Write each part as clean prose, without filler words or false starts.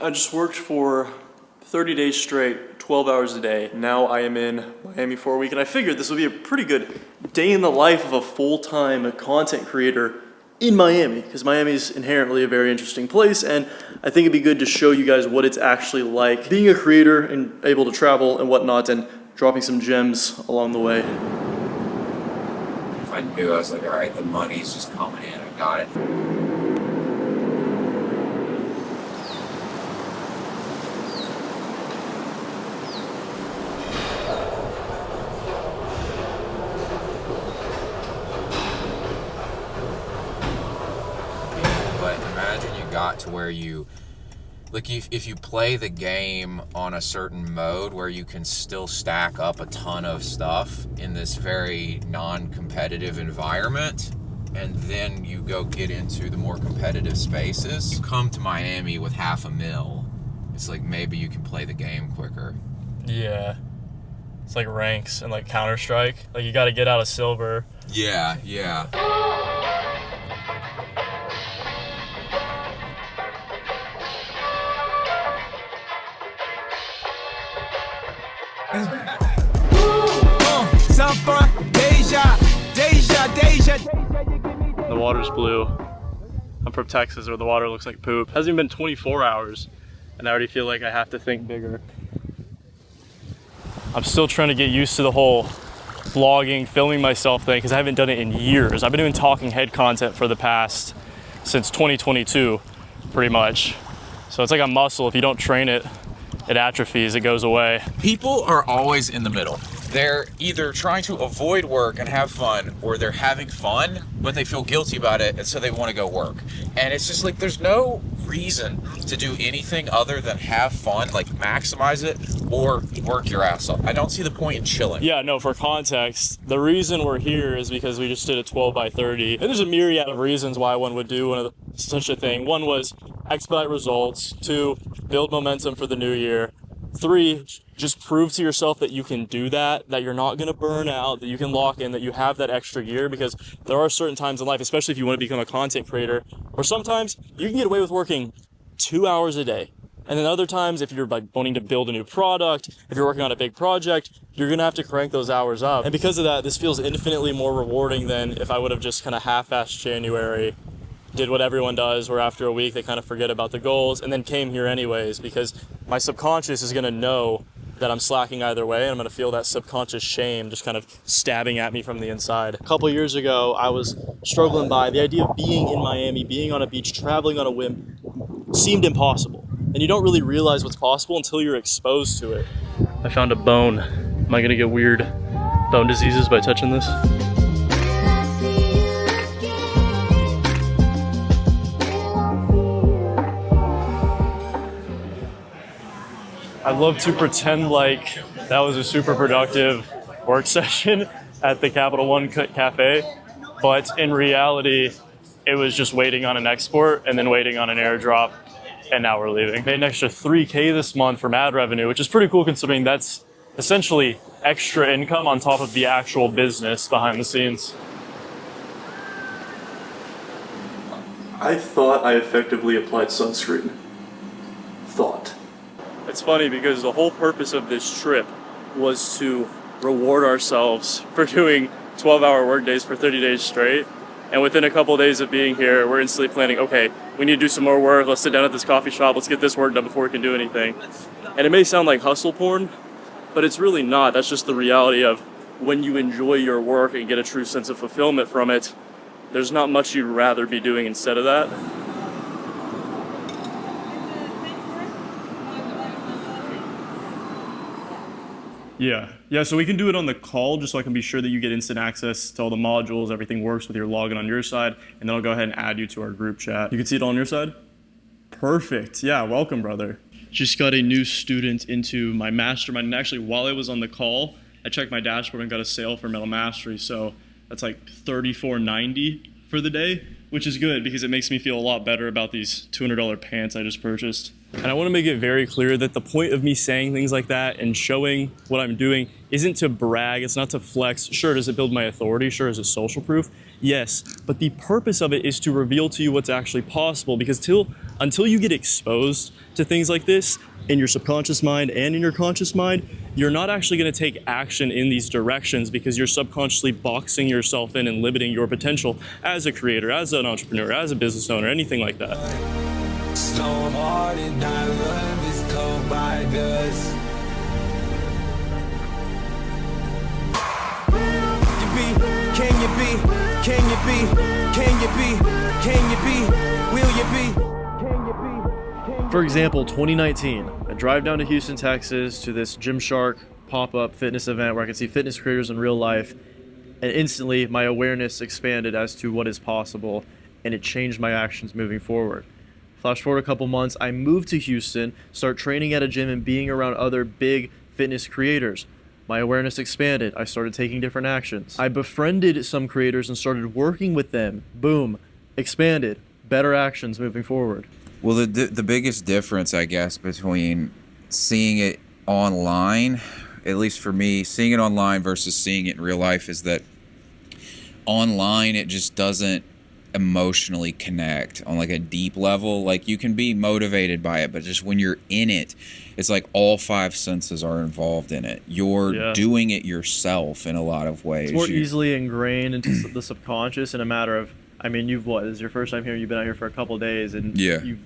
I just worked for 30 days straight, 12 hours a day. Now I am in Miami for a week, and I figured this would be a pretty good day in the life of a full-time content creator in Miami, because Miami is inherently a very interesting place, and I think it'd be good to show you guys what it's actually like being a creator and able to travel and whatnot, and dropping some gems along the way. If I knew, I was like, all right, the money's just coming in, I got it. But imagine you got to where you, like if you play the game on a certain mode where you can still stack up a ton of stuff in this very non-competitive environment, and then you go get into the more competitive spaces, you come to Miami with $500,000, it's like maybe you can play the game quicker. Yeah. It's like ranks and like Counter-Strike. Like you gotta get out of silver. Yeah. The water's blue. I'm from Texas where the water looks like poop. Hasn't even been 24 hours and I already feel like I have to think bigger. I'm still trying to get used to the whole vlogging, filming myself thing because I haven't done it in years. I've been doing talking head content for the past, since 2022, pretty much. So it's like a muscle. If you don't train it, it atrophies, it goes away. People are always in the middle. They're either trying to avoid work and have fun, or they're having fun, but they feel guilty about it, and so they want to go work. And it's just like, there's no reason to do anything other than have fun, like maximize it, or work your ass off. I don't see the point in chilling. Yeah, no, for context, the reason we're here is because we just did a 12x30. And there's a myriad of reasons why one would do such a thing. One was expedite results. 2, build momentum for the new year. 3, just prove to yourself that you can do that you're not going to burn out, that you can lock in, that you have that extra gear, because there are certain times in life, especially if you want to become a content creator, or sometimes you can get away with working 2 hours a day. And then other times, if you're like wanting to build a new product, if you're working on a big project, you're going to have to crank those hours up. And because of that, this feels infinitely more rewarding than if I would have just kind of half-assed January, did what everyone does, where after a week they kind of forget about the goals, and then came here anyways, because my subconscious is going to know that I'm slacking either way, and I'm going to feel that subconscious shame just kind of stabbing at me from the inside. A couple years ago, I was struggling by the idea of being in Miami, being on a beach, traveling on a whim, seemed impossible. And you don't really realize what's possible until you're exposed to it. I found a bone. Am I going to get weird bone diseases by touching this? I'd love to pretend like that was a super productive work session at the Capital One Cafe, but in reality, it was just waiting on an export and then waiting on an airdrop, and now we're leaving. Made an extra $3K this month from ad revenue, which is pretty cool considering that's essentially extra income on top of the actual business behind the scenes. I thought I effectively applied sunscreen. Thought. It's funny because the whole purpose of this trip was to reward ourselves for doing 12-hour work days for 30 days straight. And within a couple of days of being here, we're instantly planning, okay, we need to do some more work. Let's sit down at this coffee shop. Let's get this work done before we can do anything. And it may sound like hustle porn, but it's really not. That's just the reality of when you enjoy your work and get a true sense of fulfillment from it, there's not much you'd rather be doing instead of that. Yeah, so we can do it on the call just so I can be sure that you get instant access to all the modules, everything works with your login on your side, and then I'll go ahead and add you to our group chat. You can see it all on your side? Perfect. Yeah, welcome, brother. Just got a new student into my mastermind, and actually while I was on the call, I checked my dashboard and got a sale for Metal Mastery, so that's like $34.90 for the day, which is good because it makes me feel a lot better about these $200 pants I just purchased. And I want to make it very clear that the point of me saying things like that and showing what I'm doing isn't to brag, it's not to flex. Sure, does it build my authority? Sure, is it social proof? Yes, but the purpose of it is to reveal to you what's actually possible, because until you get exposed to things like this in your subconscious mind and in your conscious mind, you're not actually going to take action in these directions, because you're subconsciously boxing yourself in and limiting your potential as a creator, as an entrepreneur, as a business owner, anything like that. Stone-hearted, I love this cold by dust. Can you be? Can you be? Can you be? Can you be? Will you be? Can you be? For example, 2019, I drive down to Houston, Texas to this Gymshark pop-up fitness event where I can see fitness creators in real life, and instantly my awareness expanded as to what is possible, and it changed my actions moving forward. Flash forward a couple months, I moved to Houston, start training at a gym and being around other big fitness creators. My awareness expanded. I started taking different actions. I befriended some creators and started working with them. Boom, expanded. Better actions moving forward. Well, the biggest difference, I guess, between seeing it online, at least for me, seeing it online versus seeing it in real life, is that online it just doesn't emotionally connect on like a deep level. Like, you can be motivated by it, but just when you're in it, it's like all five senses are involved in it. You're doing it yourself in a lot of ways. It's more easily ingrained into the subconscious in a matter of, I mean, this is your first time here, you've been out here for a couple days, and you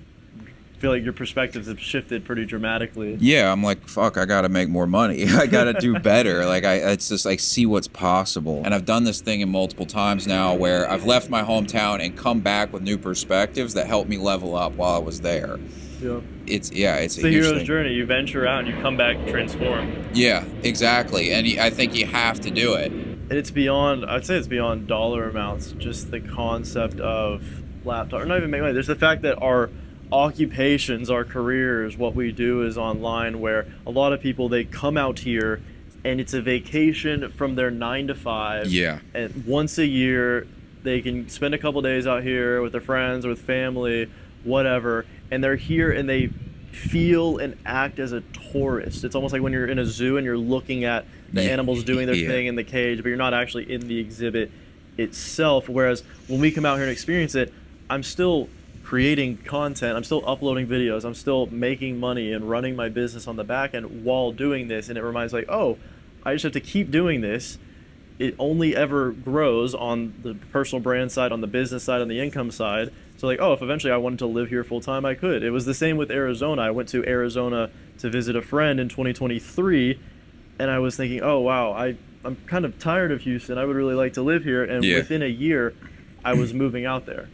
feel like your perspectives have shifted pretty dramatically. Yeah, I'm like, fuck, I gotta make more money. I gotta do better. Like, it's just like, see what's possible. And I've done this thing in multiple times now where I've left my hometown and come back with new perspectives that helped me level up while I was there. Yeah. It's a hero's journey. You venture out and you come back transformed. Yeah, exactly. And I think you have to do it. And it's beyond, I'd say it's beyond dollar amounts, just the concept of laptop, or not even make money. There's the fact that our occupations, our careers, what we do is online, where a lot of people, they come out here and it's a vacation from their 9 to 5. Yeah. And once a year, they can spend a couple days out here with their friends or with family, whatever, and they're here and they feel and act as a tourist. It's almost like when you're in a zoo and you're looking at the animals doing their thing in the cage, but you're not actually in the exhibit itself. Whereas when we come out here and experience it, I'm still creating content, I'm still uploading videos, I'm still making money and running my business on the back end while doing this. And it reminds me, like, oh, I just have to keep doing this. It only ever grows on the personal brand side, on the business side, on the income side. So like, oh, if eventually I wanted to live here full time, I could. It was the same with Arizona. I went to Arizona to visit a friend in 2023, and I was thinking, oh wow, I'm kind of tired of Houston. I would really like to live here. And within a year, I was moving out there.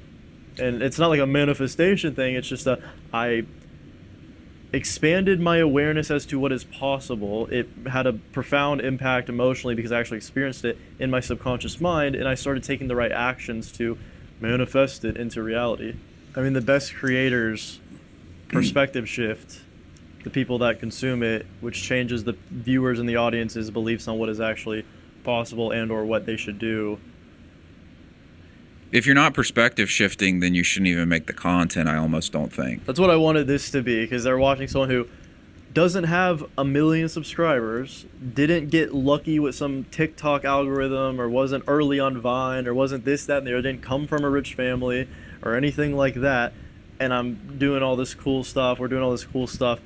And it's not like a manifestation thing. It's just I expanded my awareness as to what is possible. It had a profound impact emotionally because I actually experienced it in my subconscious mind, and I started taking the right actions to manifest it into reality. I mean, the best creators perspective shift, the people that consume it, which changes the viewers and the audience's beliefs on what is actually possible and or what they should do. If you're not perspective shifting, then you shouldn't even make the content, I almost don't think. That's what I wanted this to be, because they're watching someone who doesn't have 1 million subscribers, didn't get lucky with some TikTok algorithm, or wasn't early on Vine, or wasn't this, that, and the other, didn't come from a rich family, or anything like that, and I'm doing all this cool stuff, we're doing all this cool stuff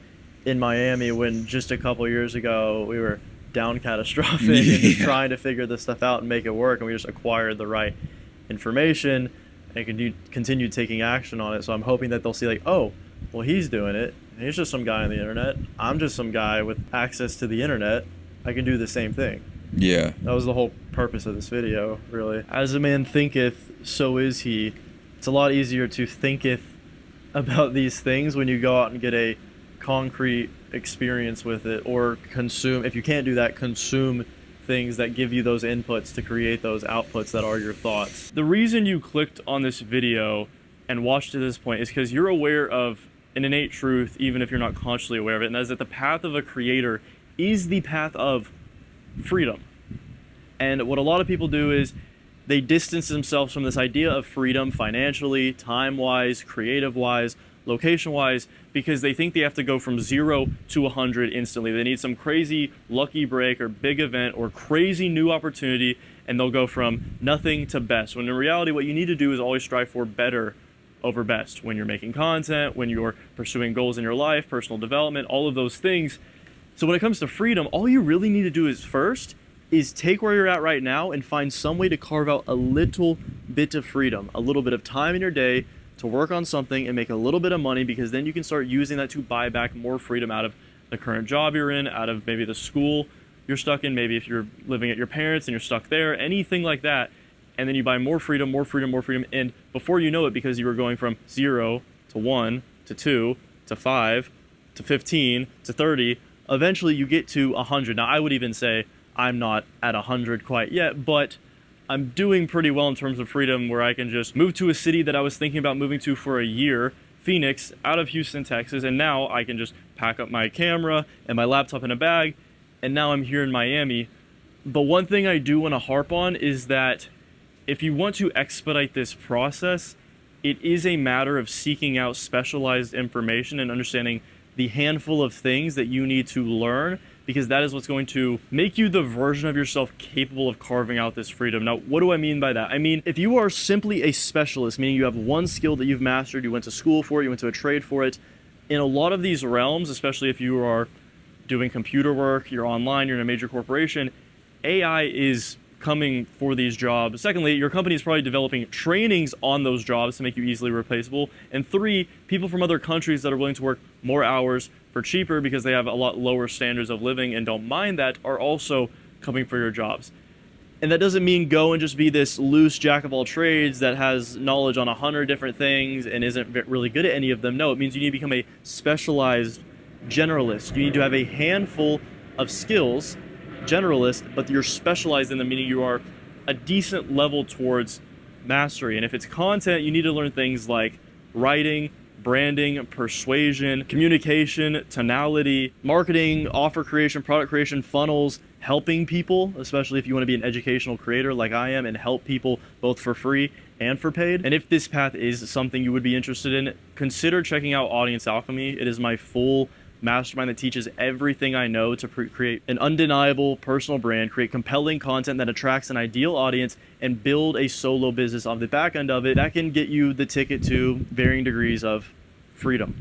in Miami when just a couple years ago we were down catastrophic and just trying to figure this stuff out and make it work, and we just acquired the right information and continue taking action on it. So I'm hoping that they'll see, like, oh, well, he's doing it. He's just some guy on the internet. I'm just some guy with access to the internet. I can do the same thing. Yeah. That was the whole purpose of this video, really. As a man thinketh, so is he. It's a lot easier to thinketh about these things when you go out and get a concrete experience with it, or consume. If you can't do that, consume things that give you those inputs to create those outputs that are your thoughts. The reason you clicked on this video and watched to this point is because you're aware of an innate truth, even if you're not consciously aware of it, and that is that the path of a creator is the path of freedom. And what a lot of people do is they distance themselves from this idea of freedom financially, time-wise, creative-wise, location-wise, because they think they have to go from 0 to 100 instantly. They need some crazy lucky break or big event or crazy new opportunity, and they'll go from nothing to best. When in reality, what you need to do is always strive for better over best. When you're making content, when you're pursuing goals in your life, personal development, all of those things. So when it comes to freedom, all you really need to do is take where you're at right now and find some way to carve out a little bit of freedom, a little bit of time in your day to work on something and make a little bit of money, because then you can start using that to buy back more freedom out of the current job you're in, out of maybe the school you're stuck in, maybe if you're living at your parents and you're stuck there, anything like that. And then you buy more freedom, more freedom, more freedom. And before you know it, because you were going from 0 to 1 to 2 to 5 to 15 to 30, eventually you get to 100. Now, I would even say I'm not at 100 quite yet, but I'm doing pretty well in terms of freedom, where I can just move to a city that I was thinking about moving to for a year, Phoenix, out of Houston, Texas, and now I can just pack up my camera and my laptop in a bag, and now I'm here in Miami. But one thing I do want to harp on is that if you want to expedite this process, it is a matter of seeking out specialized information and understanding the handful of things that you need to learn, because that is what's going to make you the version of yourself capable of carving out this freedom. Now, what do I mean by that? I mean, if you are simply a specialist, meaning you have one skill that you've mastered, you went to school for it, you went to a trade for it, in a lot of these realms, especially if you are doing computer work, you're online, you're in a major corporation, AI is coming for these jobs. Secondly, your company is probably developing trainings on those jobs to make you easily replaceable. And 3, people from other countries that are willing to work more hours for cheaper because they have a lot lower standards of living and don't mind that are also coming for your jobs. And that doesn't mean go and just be this loose jack of all trades that has knowledge on 100 different things and isn't really good at any of them. No, it means you need to become a specialized generalist. You need to have a handful of skills, generalist, but you're specialized in them, meaning you are a decent level towards mastery. And if it's content, you need to learn things like writing, branding, persuasion, communication, tonality, marketing, offer creation, product creation, funnels, helping people, especially if you want to be an educational creator like I am and help people both for free and for paid. And if this path is something you would be interested in, consider checking out Audience Alchemy. It is my full mastermind that teaches everything I know to create an undeniable personal brand, create compelling content that attracts an ideal audience, and build a solo business on the back end of it that can get you the ticket to varying degrees of freedom.